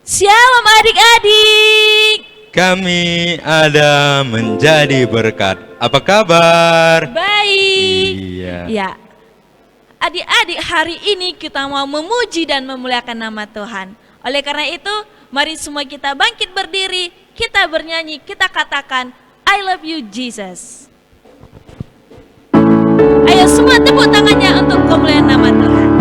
Shalom adik-adik. Kami ada menjadi berkat. Apa kabar? Baik. Iya. Ya. Adik-adik, hari ini kita mau memuji dan memuliakan nama Tuhan. Oleh karena itu, mari semua kita bangkit berdiri, kita bernyanyi, kita katakan I love you Jesus. Ayo semua tepuk tangannya untuk kemuliaan nama Tuhan.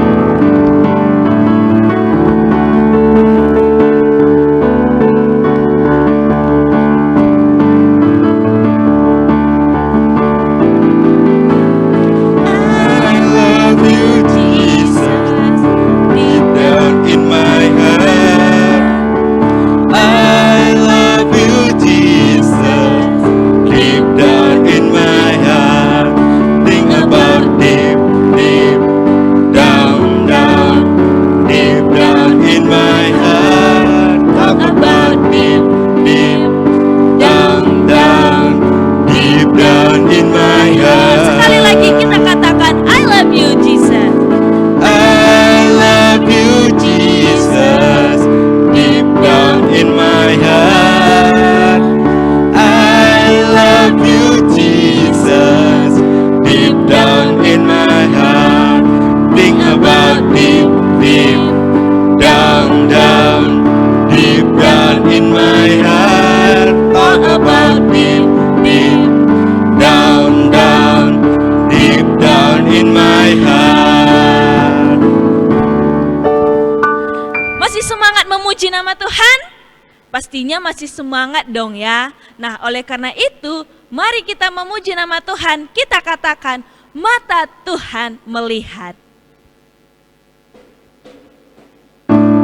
Pastinya masih semangat dong ya. Nah, oleh karena itu, mari kita memuji nama Tuhan. Kita katakan, mata Tuhan melihat.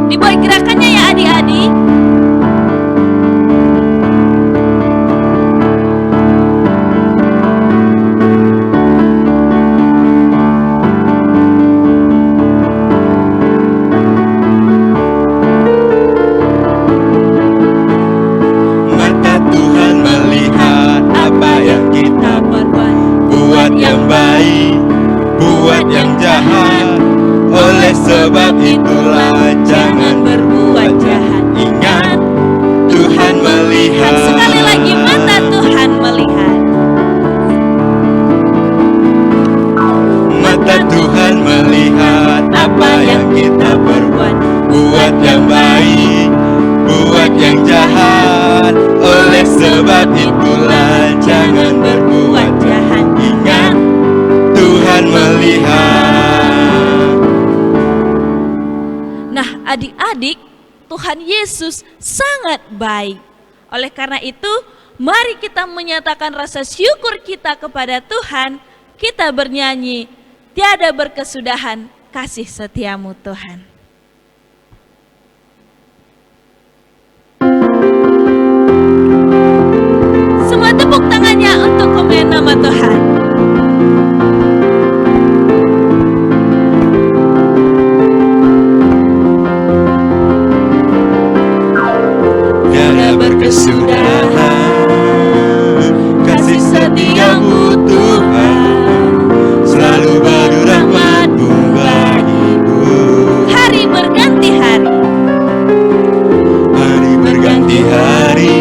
Dibuat gerakannya ya adik-adik. Sebab itulah jangan berbuat jahat. Ingat, Tuhan melihat. Sekali lagi, mata Tuhan melihat. Mata Tuhan melihat apa yang kita perbuat. Buat yang baik, buat yang jahat. Oleh sebab itulah jangan berbuat jahat. Ingat, Tuhan melihat. Adik-adik, Tuhan Yesus sangat baik. Oleh karena itu, mari kita menyatakan rasa syukur kita kepada Tuhan. Kita bernyanyi, tiada berkesudahan kasih setiamu Tuhan. Semua tepuk tangannya untuk kemuliaan nama Tuhan. Berkesudahan kasih setiamu Tuhan, selalu baru rahmat-Mu bagiku. Hari berganti hari, hari berganti hari,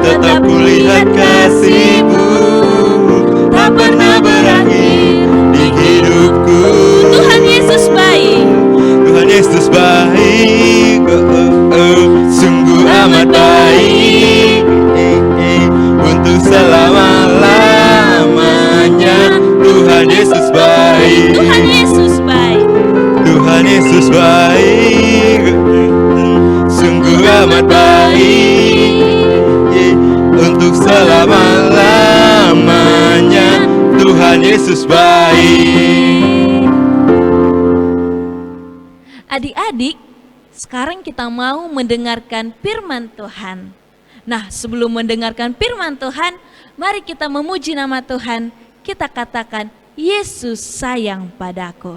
tetap kulihat kasih-Mu, tak pernah berakhir di hidupku. Tuhan Yesus baik, Tuhan Yesus baik, sungguh amat baik, untuk selama-lamanya. Tuhan Yesus baik, Tuhan Yesus baik, Tuhan Yesus baik, sungguh amat baik, untuk selama-lamanya. Tuhan Yesus baik. Adik-adik, sekarang kita mau mendengarkan firman Tuhan. Nah, sebelum mendengarkan firman Tuhan, mari kita memuji nama Tuhan. Kita katakan, Yesus sayang padaku.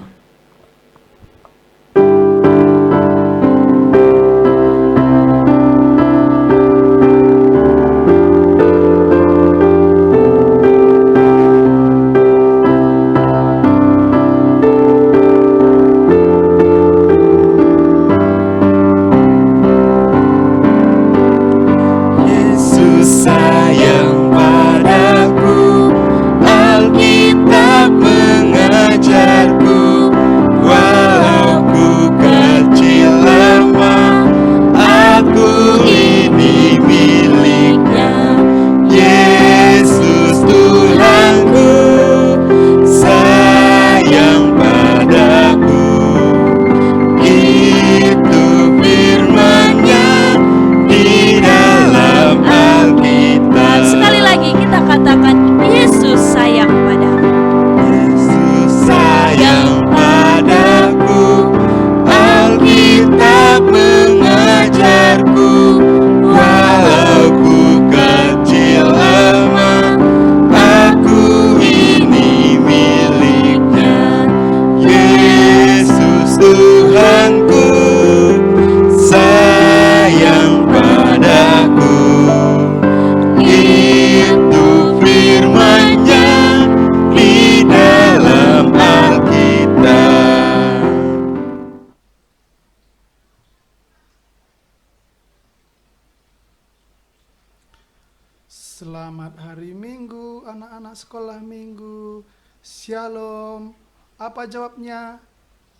Selamat hari Minggu, anak-anak sekolah Minggu. Shalom. Apa jawabnya?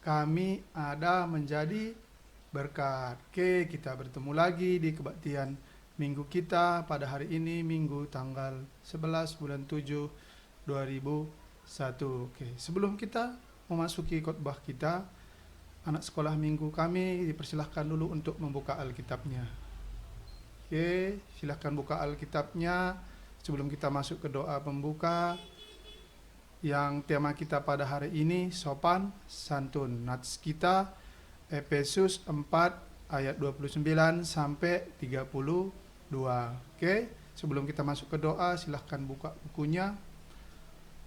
Kami ada menjadi berkat. Oke, kita bertemu lagi di kebaktian Minggu kita pada hari ini, Minggu tanggal 11 bulan 7 2001. Oke, sebelum kita memasuki khotbah kita, anak sekolah Minggu kami dipersilahkan dulu untuk membuka Alkitabnya. Oke, silahkan buka Alkitabnya sebelum kita masuk ke doa pembuka. Yang tema kita pada hari ini sopan santun. Nats kita Efesus 4 ayat 29 sampai 32. Oke, sebelum kita masuk ke doa, silahkan buka bukunya.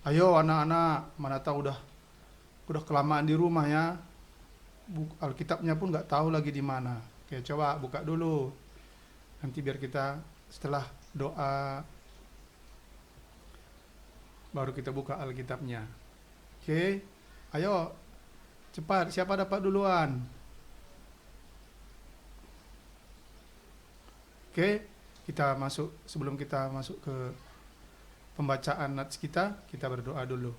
Ayo anak-anak, mana tahu udah kelamaan di rumah ya. Alkitabnya pun nggak tahu lagi di mana. Oke, coba buka dulu. Nanti biar kita setelah doa baru kita buka Alkitabnya. Oke, ayo cepat, siapa dapat duluan? Oke, sebelum kita masuk ke pembacaan nats kita berdoa dulu.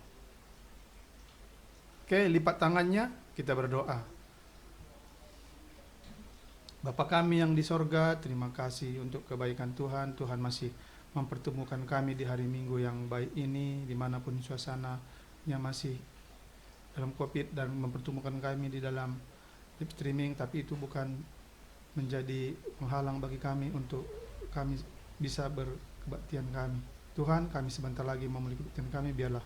Oke, lipat tangannya, kita berdoa. Bapa kami yang di sorga, terima kasih untuk kebaikan Tuhan. Tuhan masih mempertemukan kami di hari Minggu yang baik ini, dimanapun suasananya masih dalam COVID, dan mempertemukan kami di dalam live streaming, tapi itu bukan menjadi penghalang bagi kami untuk kami bisa berkebaktian kami. Tuhan, kami sebentar lagi memulai kebaktian kami, biarlah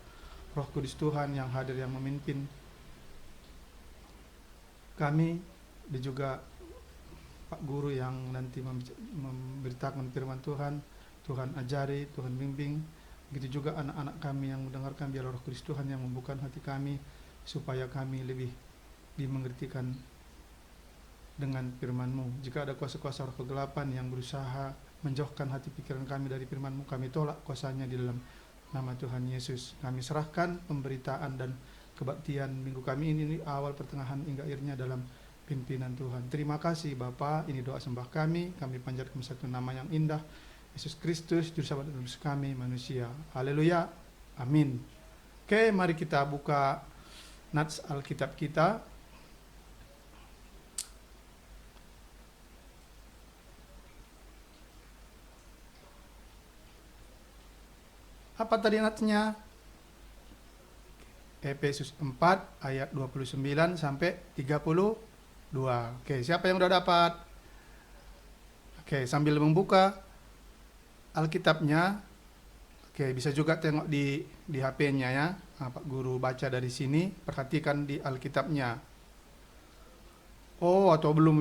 Roh Kudus Tuhan yang hadir, yang memimpin kami, dan juga Pak Guru yang nanti memberitakan firman Tuhan. Tuhan ajari, Tuhan bimbing. Begitu juga anak-anak kami yang mendengarkan, biar Roh Kudus Tuhan yang membuka hati kami, supaya kami lebih dimengertikan dengan firman-Mu. Jika ada kuasa-kuasa roh kegelapan yang berusaha menjauhkan hati pikiran kami dari firman-Mu, kami tolak kuasanya di dalam nama Tuhan Yesus. Kami serahkan pemberitaan dan kebaktian minggu kami ini, awal, pertengahan, hingga akhirnya dalam pimpinan Tuhan. Terima kasih Bapa, ini doa sembah kami panjatkan satu nama yang indah, Yesus Kristus, Juru Selamat dan Tebus kami manusia. Haleluya, amin. Oke, mari kita buka nats Alkitab kita. Apa tadi natsnya? Efesus 4 ayat 29 sampai 32. Oke, siapa yang udah dapat? Oke, sambil membuka Alkitabnya, oke, bisa juga tengok di HP-nya ya. Pak Guru baca dari sini, perhatikan di Alkitabnya. Oh, atau belum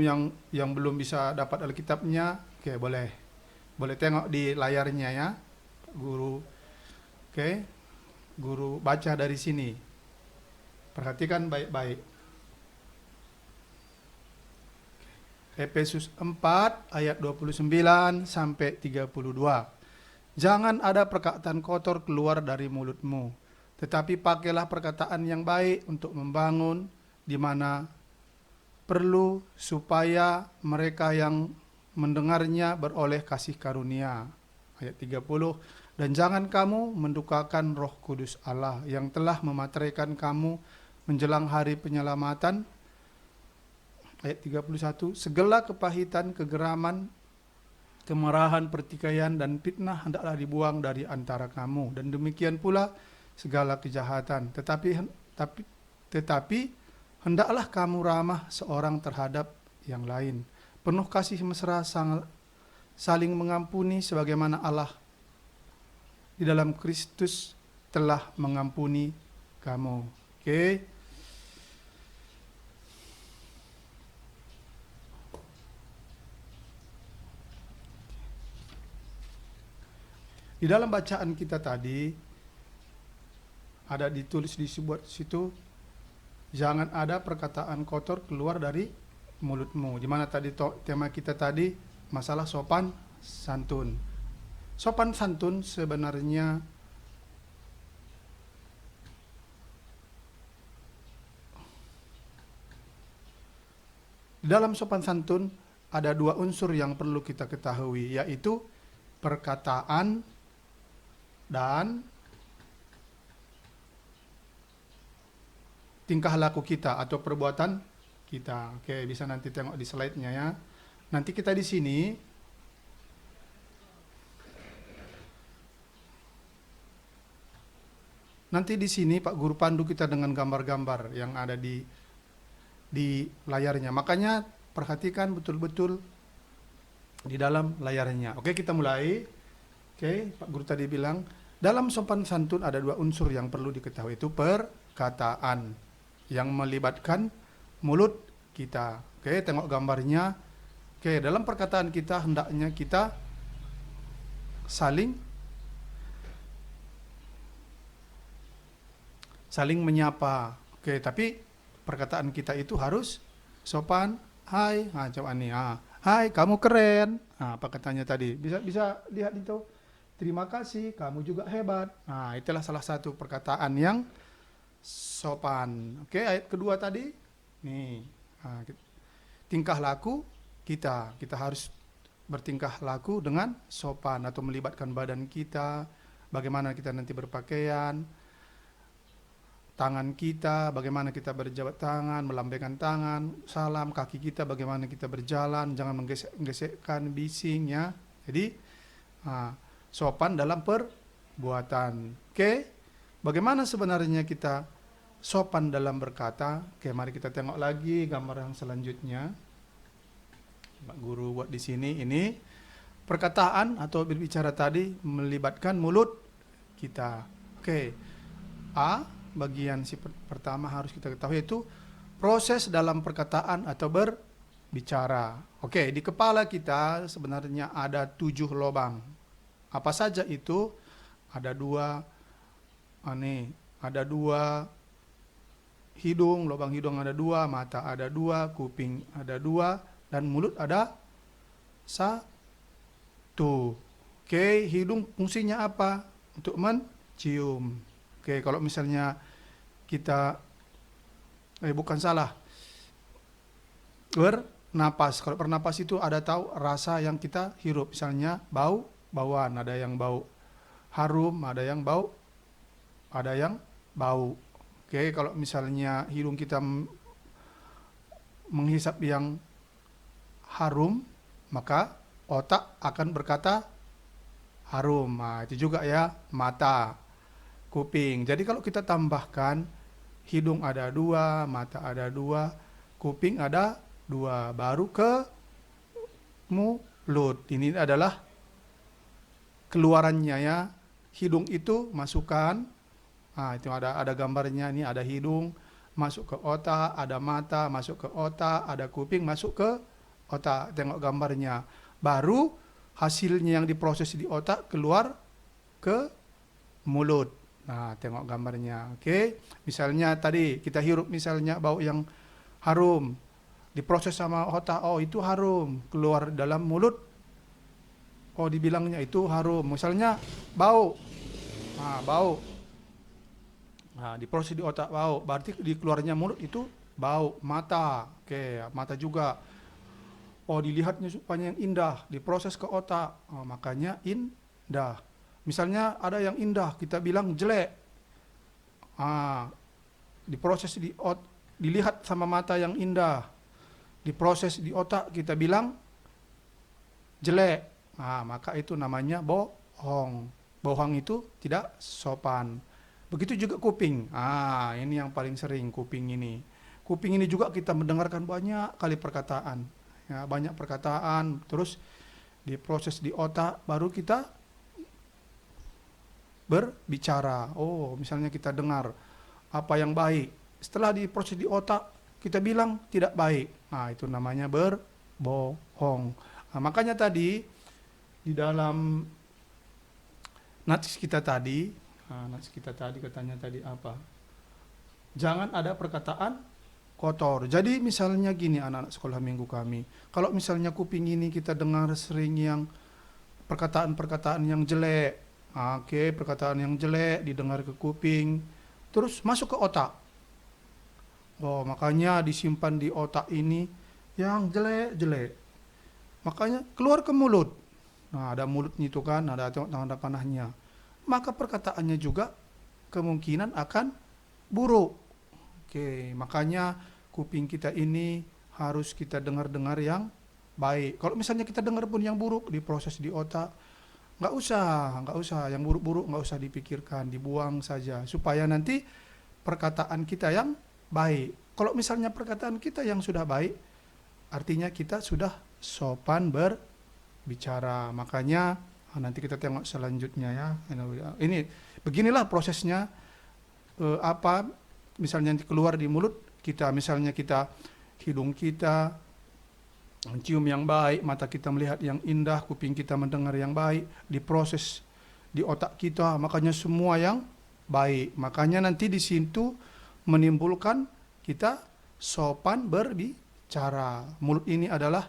yang belum bisa dapat Alkitabnya, oke, boleh tengok di layarnya ya, Pak Guru. Oke, Guru baca dari sini. Perhatikan baik-baik. Efesus 4 ayat 29 sampai 32. Jangan ada perkataan kotor keluar dari mulutmu, tetapi pakailah perkataan yang baik untuk membangun di mana perlu, supaya mereka yang mendengarnya beroleh kasih karunia. Ayat 30. Dan jangan kamu mendukakan Roh Kudus Allah yang telah memateraikan kamu menjelang hari penyelamatan. Ayat 31, segala kepahitan, kegeraman, kemarahan, pertikaian, dan fitnah hendaklah dibuang dari antara kamu. Dan demikian pula segala kejahatan. Tetapi hendaklah kamu ramah seorang terhadap yang lain. Penuh kasih mesra, saling mengampuni, sebagaimana Allah di dalam Kristus telah mengampuni kamu. Oke. Di dalam bacaan kita tadi ada ditulis di sebuah situ, jangan ada perkataan kotor keluar dari mulutmu. Di mana tadi tema kita tadi masalah sopan santun. Sopan santun sebenarnya di dalam sopan santun ada dua unsur yang perlu kita ketahui, yaitu perkataan dan tingkah laku kita atau perbuatan kita. Oke, bisa nanti tengok di slide-nya ya. Nanti kita di sini Pak Guru pandu kita dengan gambar-gambar yang ada di layarnya. Makanya perhatikan betul-betul di dalam layarnya. Oke, kita mulai. Oke, Pak Guru tadi bilang, dalam sopan santun ada dua unsur yang perlu diketahui, itu perkataan yang melibatkan mulut kita. Oke, tengok gambarnya. Oke, dalam perkataan kita hendaknya kita saling menyapa. Oke, tapi perkataan kita itu harus sopan. Hai, coba nih. Hai, kamu keren. Apa katanya tadi? Bisa lihat itu. Terima kasih, kamu juga hebat. Itulah salah satu perkataan yang sopan. Oke, ayat kedua tadi. Nih, tingkah laku kita. Kita harus bertingkah laku dengan sopan atau melibatkan badan kita. Bagaimana kita nanti berpakaian. Tangan kita, bagaimana kita berjabat tangan, melambaikan tangan, salam, kaki kita, bagaimana kita berjalan, jangan menggesek-gesekkan bising ya. Jadi, sopan dalam perbuatan. Oke, bagaimana sebenarnya kita sopan dalam berkata? Oke, mari kita tengok lagi gambar yang selanjutnya. Pak Guru buat di sini, ini perkataan atau berbicara tadi melibatkan mulut kita. Oke, bagian pertama harus kita ketahui itu proses dalam perkataan atau berbicara. Oke, di kepala kita sebenarnya ada 7 lubang. Apa saja itu? Ada 2, ada 2 hidung, lubang hidung ada 2, mata ada 2, kuping ada 2, dan mulut ada 1. Oke, hidung fungsinya apa? Untuk mencium. Oke, kalau misalnya kita bernapas. Kalau bernapas itu ada tahu rasa yang kita hirup. Misalnya bauan, ada yang bau harum, ada yang bau. Oke, kalau misalnya hidung kita menghisap yang harum, maka otak akan berkata harum. Itu juga ya, mata. Kuping. Jadi kalau kita tambahkan hidung ada 2, mata ada 2, kuping ada 2, baru ke mulut. Ini adalah keluarannya ya. Hidung itu masukkan. Itu ada gambarnya, ini ada hidung masuk ke otak, ada mata masuk ke otak, ada kuping masuk ke otak. Tengok gambarnya. Baru hasilnya yang diproses di otak keluar ke mulut. Tengok gambarnya. Oke. Misalnya tadi kita hirup misalnya bau yang harum. Diproses sama otak, itu harum. Keluar dalam mulut, dibilangnya itu harum. Misalnya bau. Bau. Diproses di otak bau. Berarti di keluarnya mulut itu bau. Mata. Oke, mata juga. Dilihatnya supaya yang indah. Diproses ke otak. Makanya indah. Misalnya ada yang indah, kita bilang jelek. Diproses dilihat sama mata yang indah. Diproses di otak, kita bilang jelek. Maka itu namanya bohong. Bohong itu tidak sopan. Begitu juga kuping. Ini yang paling sering, kuping ini. Kuping ini juga kita mendengarkan banyak kali perkataan. Ya, banyak perkataan, terus diproses di otak, baru kita berbicara. Misalnya kita dengar apa yang baik, setelah diproses di otak kita bilang tidak baik. Itu namanya berbohong. Makanya tadi di dalam nats kita tadi katanya tadi apa? Jangan ada perkataan kotor. Jadi misalnya gini anak-anak sekolah minggu kami, kalau misalnya kuping ini kita dengar sering yang perkataan-perkataan yang jelek. Oke, perkataan yang jelek didengar ke kuping, terus masuk ke otak. Makanya disimpan di otak ini yang jelek-jelek. Makanya keluar ke mulut. Ada mulutnya itu kan, ada tanda panahnya. maka perkataannya juga kemungkinan akan buruk. Oke, makanya kuping kita ini harus kita dengar-dengar yang baik. Kalau misalnya kita dengar pun yang buruk, diproses di otak, nggak usah, yang buruk-buruk nggak usah dipikirkan, dibuang saja, supaya nanti perkataan kita yang baik. Kalau misalnya perkataan kita yang sudah baik, artinya kita sudah sopan berbicara. Makanya nanti kita tengok selanjutnya ya. Ini beginilah prosesnya, apa misalnya nanti keluar di mulut kita, misalnya kita hidung kita mencium yang baik, mata kita melihat yang indah, kuping kita mendengar yang baik, diproses di otak kita, makanya semua yang baik. Makanya nanti di situ menimbulkan kita sopan berbicara. Mulut ini adalah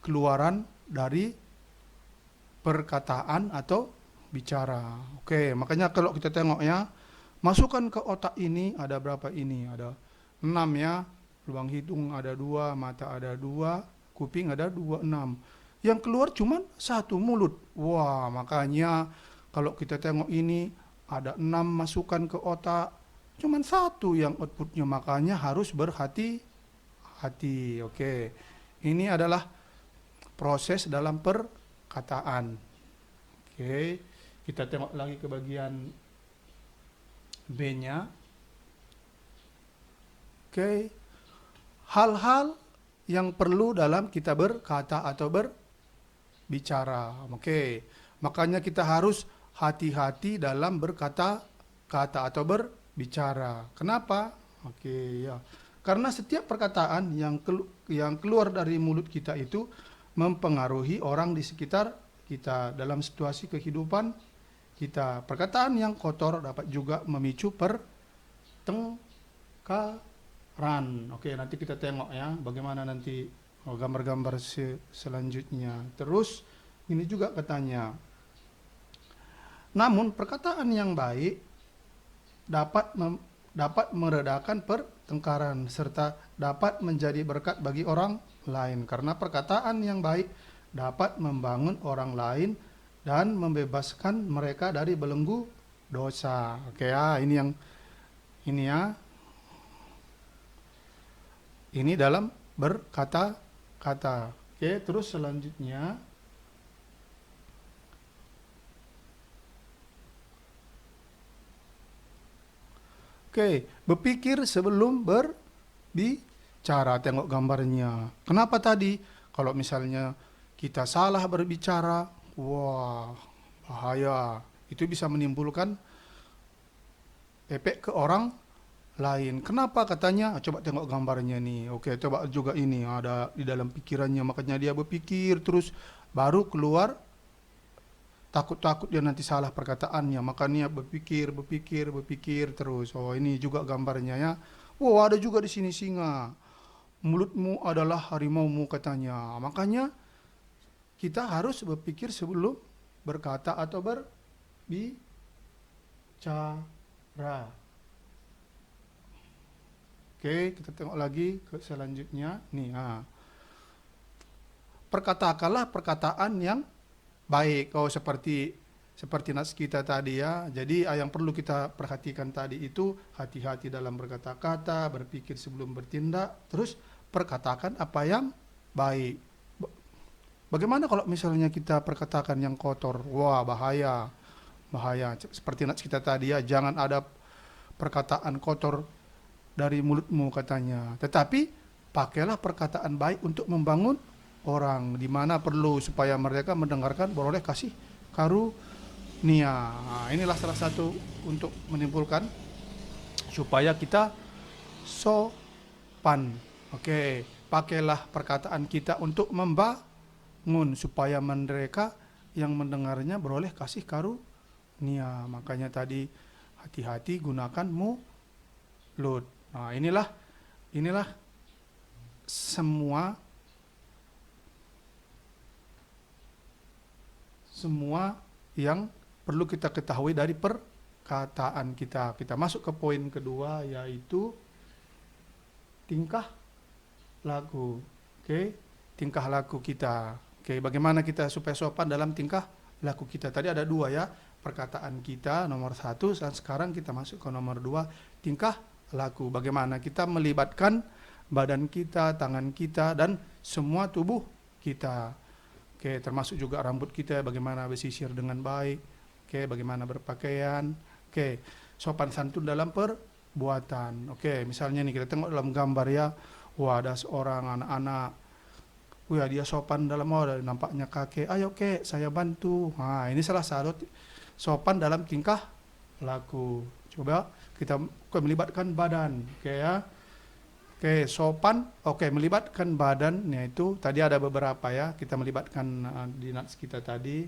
keluaran dari perkataan atau bicara. Oke, makanya kalau kita tengok ya, masukkan ke otak ini ada berapa ini? Ada 6 ya. Lubang hidung ada 2, mata ada 2, kuping ada 2, 6. Yang keluar cuma 1 mulut. Wah, makanya kalau kita tengok ini ada 6 masukan ke otak, cuma 1 yang outputnya, makanya harus berhati-hati. Oke, ini adalah proses dalam perkataan. Oke, kita tengok lagi ke bagian B-nya. Oke, hal-hal yang perlu dalam kita berkata atau berbicara. Oke, makanya kita harus hati-hati dalam berkata-kata atau berbicara. Kenapa? Oke, ya. Karena setiap perkataan yang keluar dari mulut kita itu mempengaruhi orang di sekitar kita dalam situasi kehidupan kita. Perkataan yang kotor dapat juga memicu pertengkaran. Oke, nanti kita tengok ya bagaimana nanti gambar-gambar selanjutnya. Terus ini juga katanya, namun perkataan yang baik dapat meredakan pertengkaran serta dapat menjadi berkat bagi orang lain, karena perkataan yang baik dapat membangun orang lain dan membebaskan mereka dari belenggu dosa. Oke ya, ini ya. Ini dalam berkata-kata. Oke, terus selanjutnya berpikir sebelum berbicara. Tengok gambarnya. Kenapa tadi? Kalau misalnya kita salah berbicara, wah, bahaya. Itu bisa menimbulkan efek ke orang lain. Kenapa katanya? Coba tengok gambarnya nih. Oke, coba juga ini ada di dalam pikirannya. Makanya dia berpikir terus baru keluar. Takut-takut dia nanti salah perkataannya. Makanya berpikir terus. Oh, ini juga gambarnya ya. Wow, ada juga di sini singa. Mulutmu adalah harimaumu katanya. Makanya kita harus berpikir sebelum berkata atau berbicara. Oke, kita tengok lagi ke selanjutnya. Nih, perkatakanlah perkataan yang baik. Oh, seperti nas kita tadi ya. Jadi yang perlu kita perhatikan tadi itu hati-hati dalam berkata-kata, berpikir sebelum bertindak, terus perkatakan apa yang baik. Bagaimana kalau misalnya kita perkatakan yang kotor? Wah, bahaya. Seperti nas kita tadi ya, jangan ada perkataan kotor dari mulutmu katanya. Tetapi pakailah perkataan baik untuk membangun orang, di mana perlu supaya mereka mendengarkan beroleh kasih karunia. Inilah salah satu untuk menimbulkan supaya kita sopan. Oke, pakailah perkataan kita untuk membangun supaya mereka yang mendengarnya beroleh kasih karunia. Makanya tadi hati-hati gunakan mulut. Nah, inilah semua yang perlu kita ketahui dari perkataan kita. Kita masuk ke poin kedua, yaitu tingkah laku. Oke, tingkah laku kita. Oke, bagaimana kita supaya sopan dalam tingkah laku kita? Tadi ada 2 ya. perkataan kita nomor 1, dan sekarang kita masuk ke nomor 2, tingkah laku. Bagaimana kita melibatkan badan kita, tangan kita, dan semua tubuh kita. Oke, termasuk juga rambut kita, bagaimana bersisir dengan baik. Oke, bagaimana berpakaian. Oke, sopan santun dalam perbuatan. Oke, misalnya nih kita tengok dalam gambar ya, wah ada seorang anak-anak, wah dia sopan dalam, nampaknya kakek, ayo kek saya bantu. Nah ini salah satu sopan dalam tingkah laku. Coba kita melibatkan badan, oke ya. Oke, sopan, oke, melibatkan badan, yaitu tadi ada beberapa ya, kita melibatkan di nats kita tadi,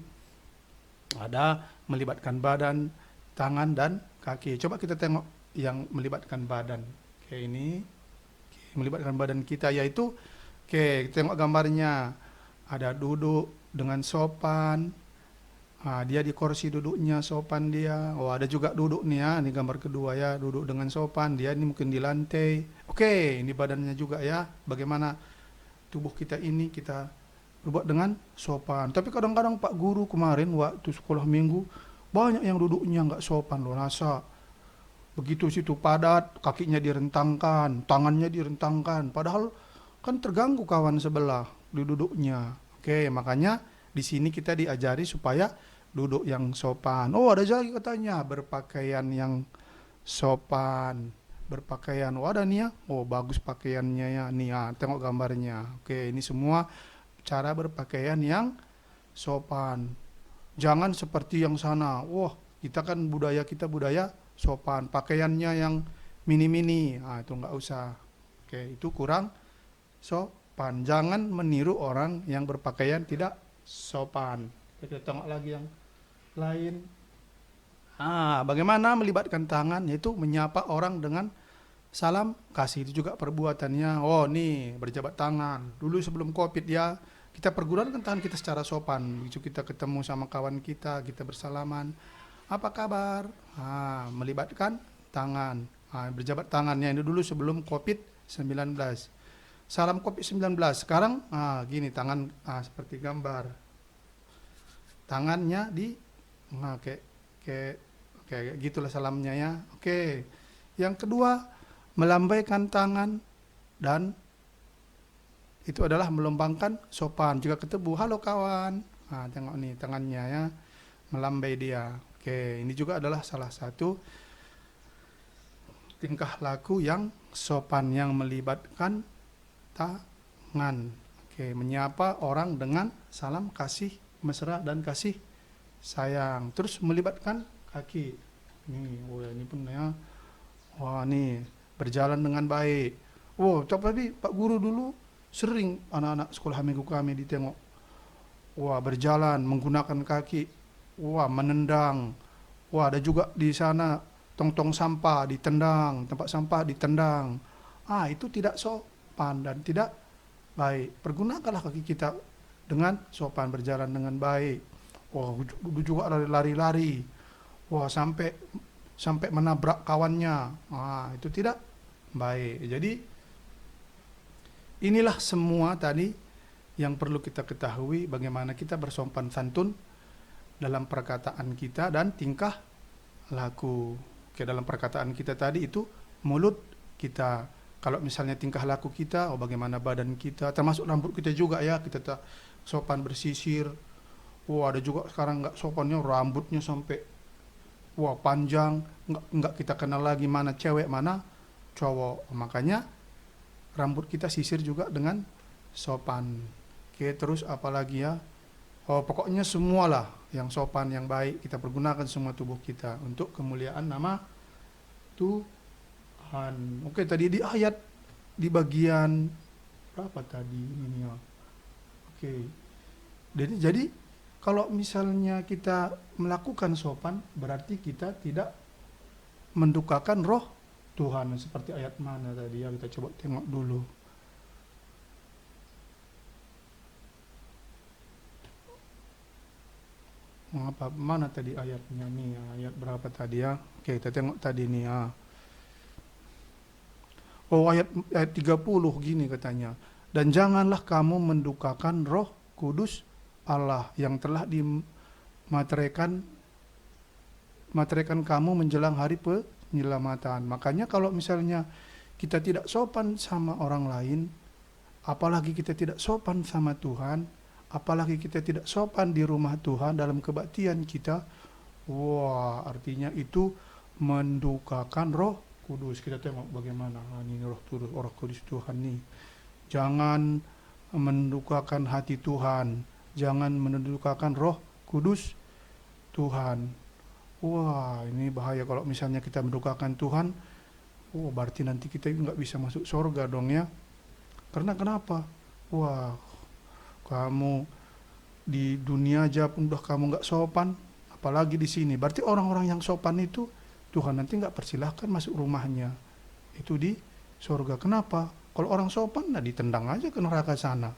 ada melibatkan badan, tangan, dan kaki. Coba kita tengok yang melibatkan badan. Oke, ini melibatkan badan kita, yaitu, oke, tengok gambarnya, ada duduk dengan sopan. Dia di kursi duduknya sopan dia. Oh, ada juga duduk nih ya, ini gambar kedua ya, duduk dengan sopan. Dia ini mungkin di lantai. Oke, ini badannya juga ya. Bagaimana tubuh kita ini kita berbuat dengan sopan. Tapi kadang-kadang Pak Guru kemarin waktu sekolah minggu, banyak yang duduknya nggak sopan loh, rasa. Begitu situ padat, kakinya direntangkan, tangannya direntangkan. Padahal kan terganggu kawan sebelah di duduknya. Oke, makanya di sini kita diajari supaya duduk yang sopan. Oh, ada lagi katanya berpakaian yang sopan. Berpakaian. Oh, ada nih ya. Oh, bagus pakaiannya ya. Nih ya, tengok gambarnya. Oke, ini semua cara berpakaian yang sopan. Jangan seperti yang sana. Wah, kita kan budaya kita budaya sopan. Pakaiannya yang mini-mini. Itu nggak usah. Oke, itu kurang sopan. Jangan meniru orang yang berpakaian tidak sopan. Kita tengok lagi yang lain. Bagaimana melibatkan tangan, yaitu menyapa orang dengan salam kasih. Itu juga perbuatannya. Oh, nih berjabat tangan. Dulu sebelum Covid ya, kita pergunakan tangan kita secara sopan. Begitu kita ketemu sama kawan kita, kita bersalaman. Apa kabar? Melibatkan tangan. Berjabat tangannya ini dulu sebelum Covid-19. Salam Covid-19. Sekarang gini tangan seperti gambar. Tangannya di kayak gitulah salamnya ya. Oke. Yang kedua, melambaikan tangan, dan itu adalah melambangkan sopan. Juga ketemu, halo kawan. Tengok nih tangannya ya. Melambai dia. Oke, ini juga adalah salah satu tingkah laku yang sopan yang melibatkan tangan. Oke, menyapa orang dengan salam kasih mesra dan kasih sayang. Terus melibatkan kaki. Nih, ini pun ya. Wah, nih berjalan dengan baik. Tapi Pak Guru dulu sering anak-anak sekolah minggu kami ditengok. Berjalan menggunakan kaki. Menendang. Ada juga di sana tong-tong sampah ditendang, tempat sampah ditendang. Itu tidak sopan dan tidak baik. Pergunakanlah kaki kita dengan sopan, berjalan dengan baik. Dulu juga lari-lari. Sampai menabrak kawannya. Itu tidak baik. Jadi inilah semua tadi yang perlu kita ketahui, bagaimana kita bersopan santun dalam perkataan kita dan tingkah laku. Dalam perkataan kita tadi itu mulut kita. Kalau misalnya tingkah laku kita, bagaimana badan kita, termasuk rambut kita juga ya, kita sopan bersisir. Ada juga sekarang nggak sopannya rambutnya sampai panjang, nggak kita kenal lagi mana cewek mana cowok. Makanya rambut kita sisir juga dengan sopan. Terus apalagi ya, pokoknya semualah yang sopan, yang baik, kita pergunakan semua tubuh kita untuk kemuliaan nama Tuhan. Tadi di ayat di bagian berapa tadi ini ya? Jadi kalau misalnya kita melakukan sopan, berarti kita tidak mendukakan roh Tuhan. Seperti ayat mana tadi ya, kita coba tengok dulu. Mana tadi ayatnya nih, ayat berapa tadi ya? Kita tengok tadi nih ya. Ayat 30 gini katanya. Dan janganlah kamu mendukakan Roh Kudus Allah yang telah dimateraikan mematerikan kamu menjelang hari penyelamatan. Makanya kalau misalnya kita tidak sopan sama orang lain, apalagi kita tidak sopan sama Tuhan, apalagi kita tidak sopan di rumah Tuhan dalam kebaktian kita, wah, artinya itu mendukakan Roh Kudus. Kita tengok bagaimana ini Roh Kudus Tuhan nih. Jangan mendukakan hati Tuhan, jangan mendukakan Roh Kudus Tuhan. Wah, ini bahaya kalau misalnya kita mendukakan Tuhan. Oh, berarti nanti kita nggak bisa masuk surga dong ya. Karena kenapa? Wah, kamu di dunia aja pun udah kamu nggak sopan, apalagi di sini. Berarti orang-orang yang sopan itu Tuhan nanti nggak persilahkan masuk rumahnya. Itu di surga. Kenapa? Kalau orang sopan, nah ditendang aja ke neraka sana.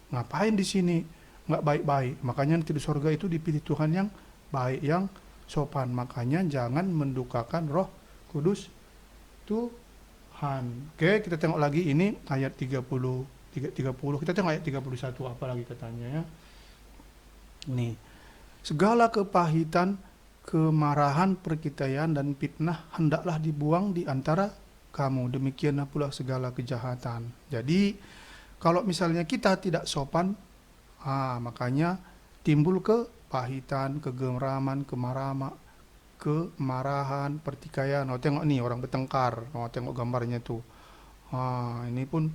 Ngapain di sini? Nggak baik-baik. Makanya nanti di surga itu dipilih Tuhan yang baik, yang sopan. Makanya jangan mendukakan Roh Kudus Tuhan. Oke, kita tengok lagi ini ayat 30. Kita tengok ayat 31 apa lagi katanya ya. Nih. Segala kepahitan, kemarahan, pertikaian dan fitnah hendaklah dibuang di antara kamu. Demikianlah pula segala kejahatan. Jadi kalau misalnya kita tidak sopan, makanya timbul kepahitan, kegeraman, kemarahan, pertikaian. Oh, tengok nih orang bertengkar. Oh, tengok gambarnya tuh. Ini pun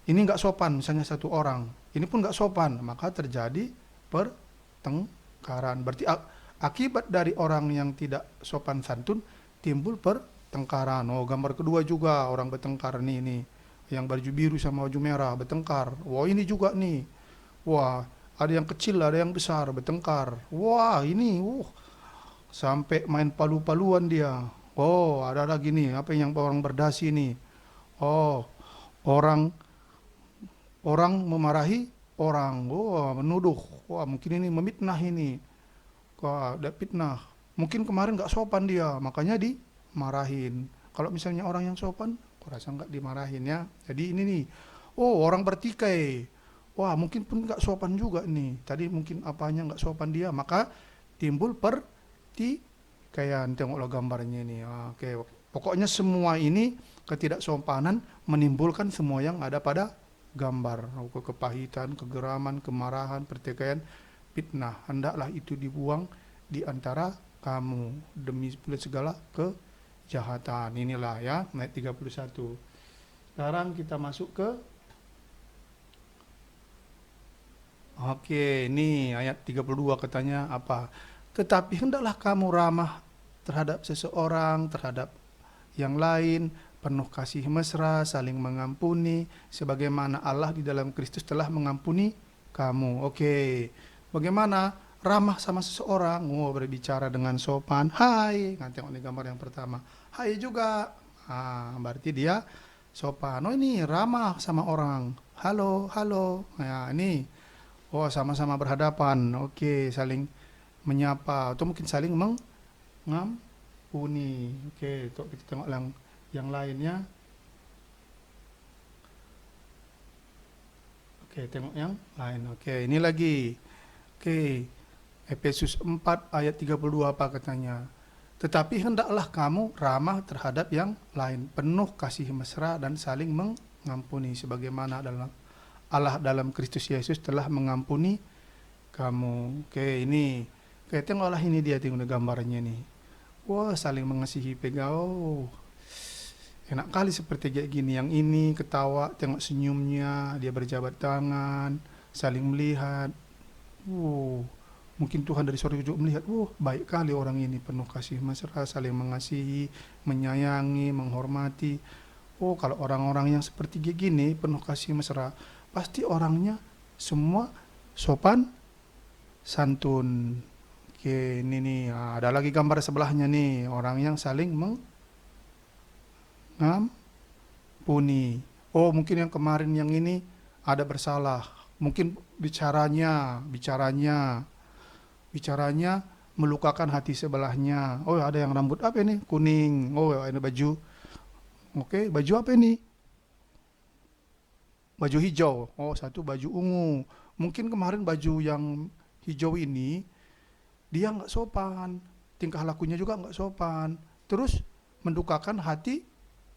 ini nggak sopan. Misalnya satu orang, ini pun nggak sopan, maka terjadi pertengkaran. Berarti akibat dari orang yang tidak sopan santun timbul pertengkaran. Oh, gambar kedua juga orang bertengkar nih, yang baju biru sama baju merah bertengkar. Wah, ini juga nih. Wah, ada yang kecil, ada yang besar bertengkar. Wah, ini sampai main palu-paluan dia. Oh, ada lagi nih, apa yang orang berdasi nih. Oh, orang memarahi orang. Wah, menuduh. Wah, mungkin ini memitnah ini. Wah, ada fitnah. Mungkin kemarin nggak sopan dia, makanya dimarahin. Kalau misalnya orang yang sopan, aku rasa nggak dimarahin ya. Jadi ini nih, orang bertikai. Wah, mungkin pun nggak sopan juga nih. Tadi mungkin apanya nggak sopan dia, maka timbul pertikaian. Tengoklah gambarnya ini. Oke, pokoknya semua ini ketidaksopanan menimbulkan semua yang ada pada gambar. Kepahitan, kegeraman, kemarahan, pertikaian, fitnah. Hendaklah itu dibuang di antara kamu demi segala kejahatan. Inilah ya, ayat 31. Sekarang kita masuk ke ini ayat 32 katanya apa? Tetapi hendaklah kamu ramah terhadap seseorang, terhadap yang lain, penuh kasih mesra, saling mengampuni, sebagaimana Allah di dalam Kristus telah mengampuni kamu. Bagaimana ramah sama seseorang? Berbicara dengan sopan. Hai, tengok ini gambar yang pertama. Hai juga. Berarti dia sopan. Ini ramah sama orang. Halo, halo. Nah, ini. Sama-sama berhadapan. Saling menyapa atau mungkin saling mengampuni. Kita tengok yang lainnya. Tengok yang lain. Ini lagi. Efesus 4 ayat 32 apa katanya? Tetapi hendaklah kamu ramah terhadap yang lain, penuh kasih mesra dan saling mengampuni sebagaimana Allah dalam Kristus Yesus telah mengampuni kamu. Ini. Tengoklah ini dia, tengok gambarnya nih. Wah, saling mengasihi pegau. Enak kali seperti kayak gini. Yang ini ketawa, tengok senyumnya, dia berjabat tangan, saling melihat. Mungkin Tuhan dari surga juga melihat, baik kali orang ini, penuh kasih mesra, saling mengasihi, menyayangi, menghormati. Kalau orang-orang yang seperti gini, penuh kasih mesra, pasti orangnya semua sopan santun. Ini nih, ada lagi gambar sebelahnya nih, orang yang saling mengampuni. Mungkin yang kemarin yang ini ada bersalah. Mungkin bicaranya melukakan hati sebelahnya. Ada yang rambut apa ini? Kuning. Ini baju. Baju apa ini? Baju hijau. Satu baju ungu. Mungkin kemarin baju yang hijau ini dia nggak sopan. tingkah lakunya juga nggak sopan. Terus mendukakan hati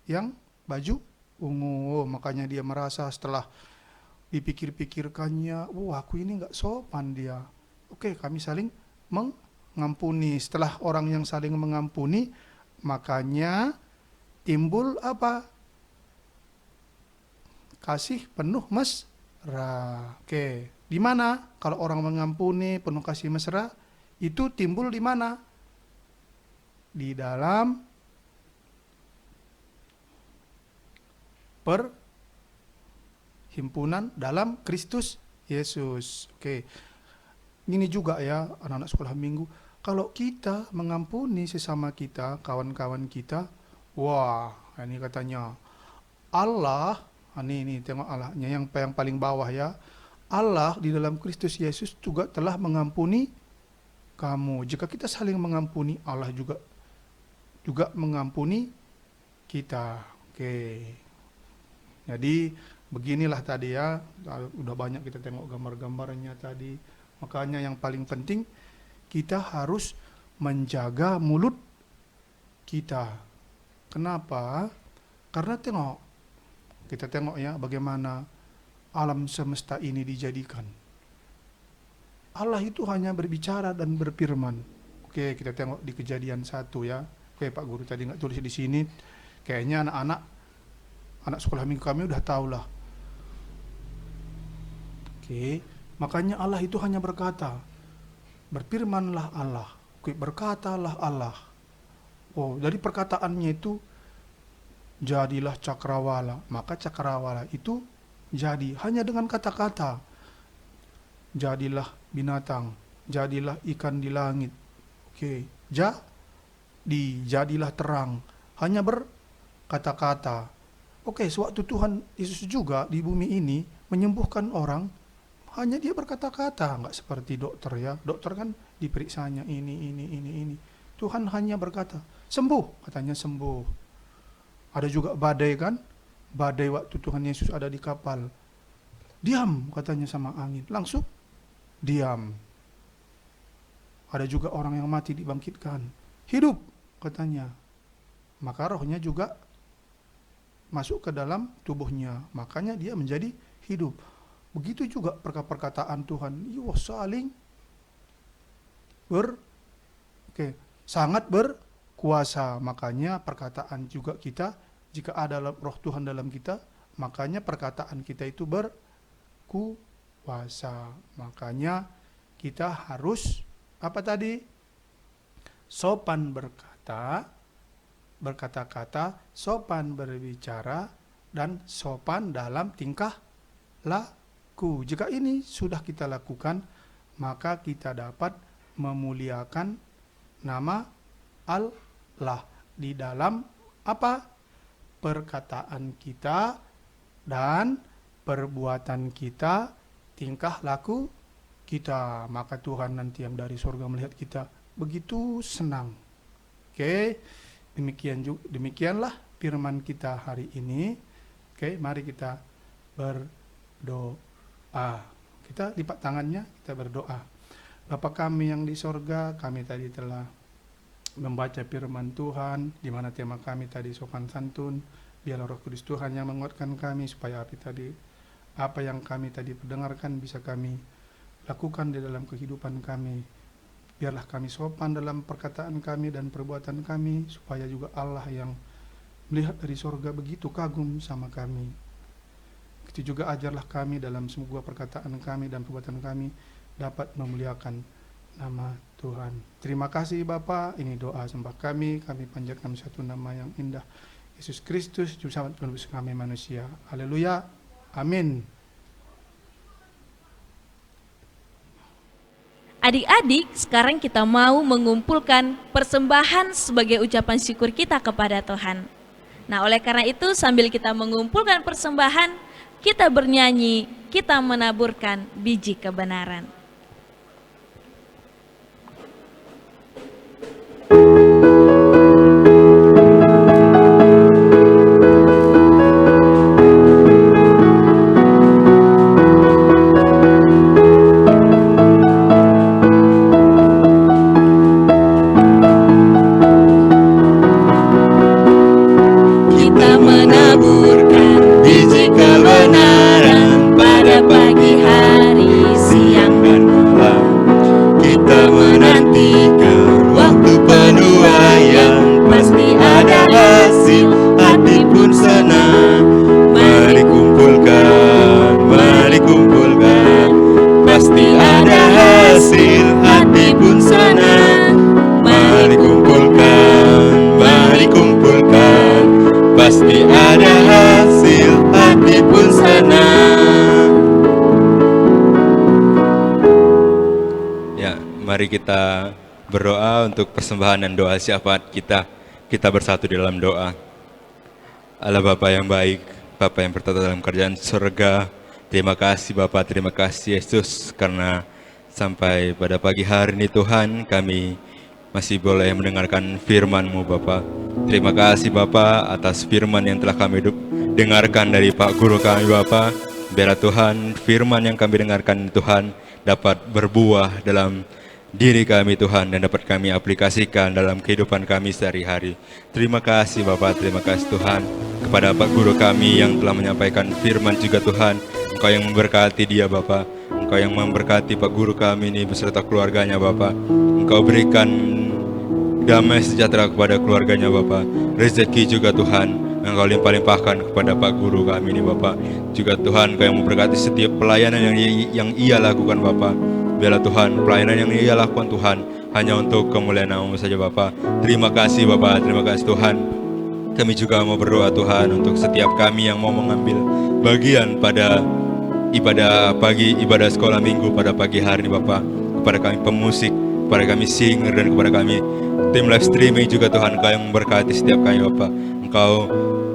yang baju ungu. Makanya dia merasa setelah dipikir-pikirkannya, aku ini nggak sopan dia. Oke, kami saling mengampuni. Setelah orang yang saling mengampuni, makanya timbul apa? Kasih penuh mesra. Oke, di mana kalau orang mengampuni penuh kasih mesra itu timbul di mana? Di dalam perhimpunan dalam Kristus Yesus. Oke. Ini juga ya anak-anak sekolah minggu, kalau kita mengampuni sesama kita, kawan-kawan kita, ini katanya Allah, ini tengok Allahnya yang paling bawah ya. Allah di dalam Kristus Yesus juga telah mengampuni kamu. Jika kita saling mengampuni, Allah juga mengampuni kita. Oke. Jadi beginilah tadi ya, udah banyak kita tengok gambar-gambarnya tadi. Makanya yang paling penting kita harus menjaga mulut kita. Kenapa? Karena kita tengok ya bagaimana alam semesta ini dijadikan. Allah itu hanya berbicara dan berfirman. Oke, kita tengok di Kejadian 1 ya. Oke, Pak Guru tadi nggak tulis di sini. Kayaknya anak sekolah minggu kami udah tahu lah. Oke, makanya Allah itu hanya berkata, berfirmanlah Allah. Oke, berkatalah Allah. Dari perkataannya itu jadilah cakrawala. Maka cakrawala itu jadi hanya dengan kata-kata. Jadilah binatang, jadilah ikan di langit. Oke, jadilah terang. Hanya berkata-kata. Oke, sewaktu Tuhan Yesus juga di bumi ini menyembuhkan orang, hanya dia berkata-kata, nggak seperti dokter ya. Dokter kan diperiksanya ini. Tuhan hanya berkata, sembuh, katanya sembuh. Ada juga badai kan, badai waktu Tuhan Yesus ada di kapal. Diam, katanya sama angin, langsung diam. Ada juga orang yang mati dibangkitkan, hidup, katanya. Maka rohnya juga masuk ke dalam tubuhnya, makanya dia menjadi hidup. Begitu juga perkataan Tuhan, saling sangat berkuasa. Makanya perkataan juga kita, jika ada roh Tuhan dalam kita, makanya perkataan kita itu berkuasa. Makanya kita harus sopan berkata-kata, sopan berbicara, dan sopan dalam tingkah laku. Jika ini sudah kita lakukan, maka kita dapat memuliakan nama Allah di dalam perkataan kita dan perbuatan kita, tingkah laku kita. Maka Tuhan nanti yang dari surga melihat kita begitu senang. Oke, demikianlah firman kita hari ini. Oke, mari kita berdoa. Kita lipat tangannya, kita berdoa. Bapa kami yang di sorga, kami tadi telah membaca firman Tuhan, di mana tema kami tadi sopan santun. Biarlah Roh Kudus Tuhan yang menguatkan kami, supaya apa yang kami tadi mendengarkan bisa kami lakukan di dalam kehidupan kami. Biarlah kami sopan dalam perkataan kami dan perbuatan kami, supaya juga Allah yang melihat dari sorga begitu kagum sama kami. Itu juga ajarlah kami dalam semua perkataan kami dan perbuatan kami dapat memuliakan nama Tuhan. Terima kasih Bapa, ini doa sembah kami panjatkan satu nama yang indah, Yesus Kristus, Juru Selamat penebus kami manusia. Haleluya, amin. Adik-adik, sekarang kita mau mengumpulkan persembahan sebagai ucapan syukur kita kepada Tuhan. Nah, oleh karena itu sambil kita mengumpulkan persembahan, kita bernyanyi, kita menaburkan biji kebenaran. ada hasil, hati pun senang. Ya, mari kita berdoa untuk persembahan dan doa syafaat kita. Kita bersatu di dalam doa. Allah Bapa yang baik, Bapa yang bertata dalam kerajaan surga, terima kasih Bapa, terima kasih Yesus, karena sampai pada pagi hari ini Tuhan, kami masih boleh mendengarkan firman-Mu Bapa. Terima kasih Bapa atas firman yang telah kami dengarkan dari Pak Guru kami Bapa. Biarlah Tuhan, firman yang kami dengarkan Tuhan dapat berbuah dalam diri kami Tuhan, dan dapat kami aplikasikan dalam kehidupan kami sehari-hari. Terima kasih Bapak, terima kasih Tuhan kepada Pak Guru kami yang telah menyampaikan firman juga Tuhan. Engkau yang memberkati dia Bapak, Engkau yang memberkati Pak Guru kami ini beserta keluarganya Bapak. Engkau berikan damai sejahtera kepada keluarganya Bapak. Rezeki juga Tuhan Engkau limpah-limpahkan kepada Pak Guru kami ini Bapak. Juga Tuhan Engkau yang memberkati setiap pelayanan yang ia lakukan Bapak. Biarlah Tuhan, pelayanan yang ia lakukan Tuhan hanya untuk kemuliaan nama-Mu saja Bapa. Terima kasih Bapa, terima kasih Tuhan. Kami juga mau berdoa Tuhan untuk setiap kami yang mau mengambil bagian pada ibadah pagi, ibadah sekolah minggu pada pagi hari ini Bapa. Kepada kami pemusik, kepada kami singer, dan kepada kami tim live streaming juga Tuhan, Engkau yang memberkati setiap kami Bapa. Engkau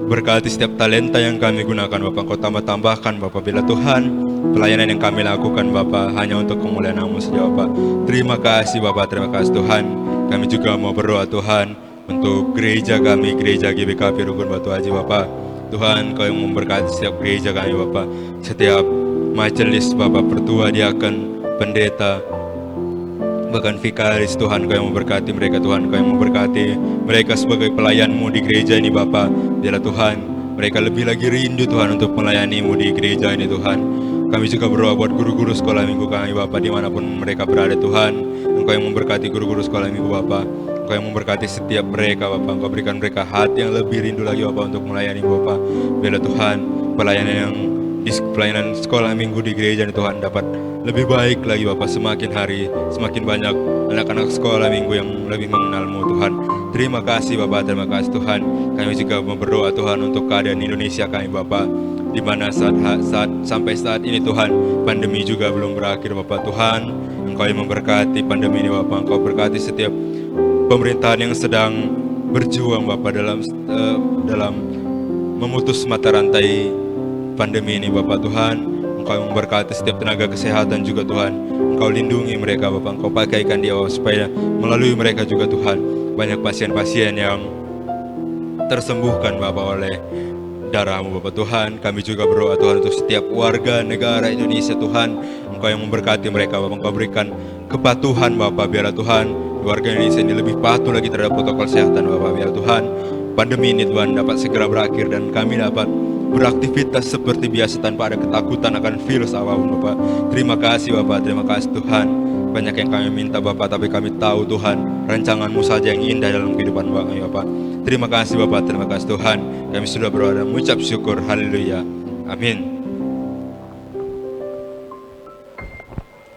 berkati setiap talenta yang kami gunakan Bapak. Engkau tambah-tambahkan Bapak. Bila Tuhan, pelayanan yang kami lakukan Bapak hanya untuk kemuliaan nama-Mu saja Bapak. Terima kasih Bapak, terima kasih Tuhan. Kami juga mau berdoa Tuhan untuk gereja kami, gereja GBKP Rukun Batu Haji Bapak. Tuhan, Kau yang memberkati setiap gereja kami Bapak. Setiap majelis Bapak, pertua, diaken, pendeta, bahkan vikaris Tuhan, Kau yang memberkati mereka Tuhan. Kau yang memberkati mereka sebagai pelayan-Mu di gereja ini Bapak. Biarlah Tuhan, mereka lebih lagi rindu Tuhan untuk melayani-Mu di gereja ini Tuhan. Kami juga berdoa buat guru-guru sekolah minggu kami Bapak, dimanapun mereka berada Tuhan. Engkau yang memberkati guru-guru sekolah minggu Bapak. Engkau yang memberkati setiap mereka Bapak. Engkau berikan mereka hati yang lebih rindu lagi Bapak untuk melayani Bapak. Biarlah Tuhan, pelayanan sekolah minggu di gereja ini Tuhan dapat lebih baik lagi Bapak. Semakin hari, semakin banyak anak-anak sekolah minggu yang lebih mengenal-Mu Tuhan. Terima kasih Bapak, terima kasih Tuhan. Kami juga berdoa Tuhan untuk keadaan Indonesia kami Bapak, di mana sampai saat ini Tuhan, pandemi juga belum berakhir Bapak. Tuhan, Engkau yang memberkati pandemi ini Bapak. Engkau berkati setiap pemerintahan yang sedang berjuang Bapak dalam memutus mata rantai pandemi ini Bapak. Tuhan, Engkau yang memberkati setiap tenaga kesehatan juga Tuhan. Engkau lindungi mereka Bapak. Engkau pakaikan dia Bapak, supaya melalui mereka juga Tuhan, banyak pasien-pasien yang tersembuhkan Bapak oleh darah-Mu Bapak. Tuhan, kami juga berdoa Tuhan untuk setiap warga negara Indonesia Tuhan. Engkau yang memberkati mereka Bapak. Engkau berikan kepatuhan Bapak. Biarlah Tuhan, warga Indonesia ini lebih patuh lagi terhadap protokol kesehatan Bapak. Biarlah Tuhan, pandemi ini Tuhan dapat segera berakhir dan kami dapat beraktivitas seperti biasa tanpa ada ketakutan akan virus apapun Bapak. Terima kasih Bapak, terima kasih Tuhan. Banyak yang kami minta Bapak, tapi kami tahu Tuhan, rancangan-Mu saja yang indah dalam kehidupan kami Bapak. Terima kasih Bapak, terima kasih Tuhan. Kami sudah berdoa dan mengucap syukur. Haleluya. Amin.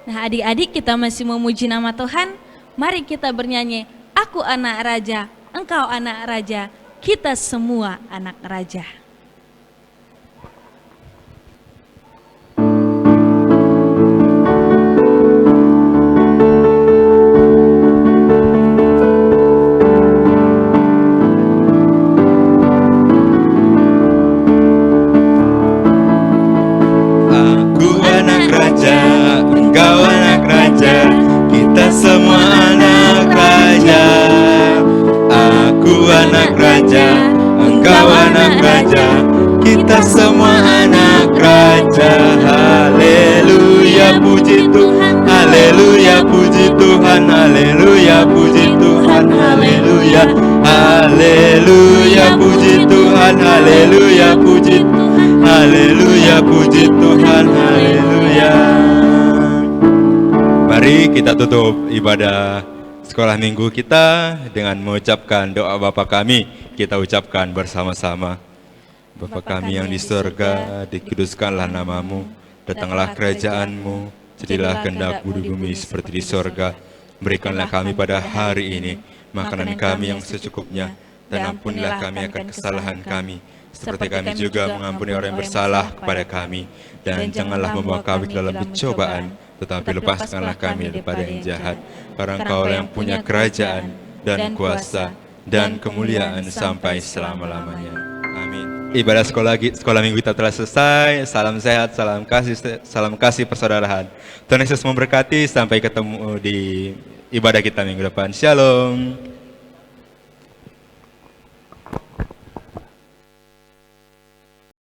Nah adik-adik, kita masih memuji nama Tuhan. Mari kita bernyanyi, aku anak raja, engkau anak raja, kita semua anak raja. Kita semua anak raja. Haleluya, puji Tuhan. Haleluya, puji Tuhan. Haleluya, puji Tuhan. Haleluya. Haleluya, puji Tuhan. Haleluya, puji Tuhan. Haleluya, puji Tuhan. Haleluya. Mari kita tutup ibadah sekolah minggu kita dengan mengucapkan doa Bapa kami. Kita ucapkan bersama-sama. Bapa kami yang di surga, dikuduskanlah nama-Mu, datanglah kerajaan-Mu, jadilah kehendak-Mu di bumi seperti di surga. Berikanlah kami pada hari ini makanan kami yang secukupnya, dan ampunilah kami akan kesalahan kami, seperti kami juga mengampuni orang yang bersalah kepada kami. Dan janganlah membawa kami ke dalam pencobaan, tetapi lepaskanlah kami daripada yang jahat. Karena Engkau yang punya kerajaan, dan kuasa, dan kemuliaan sampai selama-lamanya. Amin. Ibadah sekolah minggu kita telah selesai. Salam sehat, salam kasih persaudaraan. Tuhan Yesus memberkati. Sampai ketemu di ibadah kita minggu depan. Shalom.